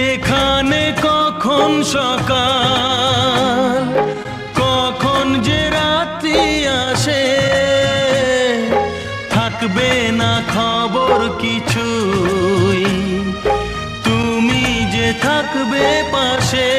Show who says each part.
Speaker 1: এখানে কখন সকাল, কখন যে রাত্রি আসে, থাকবে না খবর কিছুই, তুমি যে থাকবে পাশে।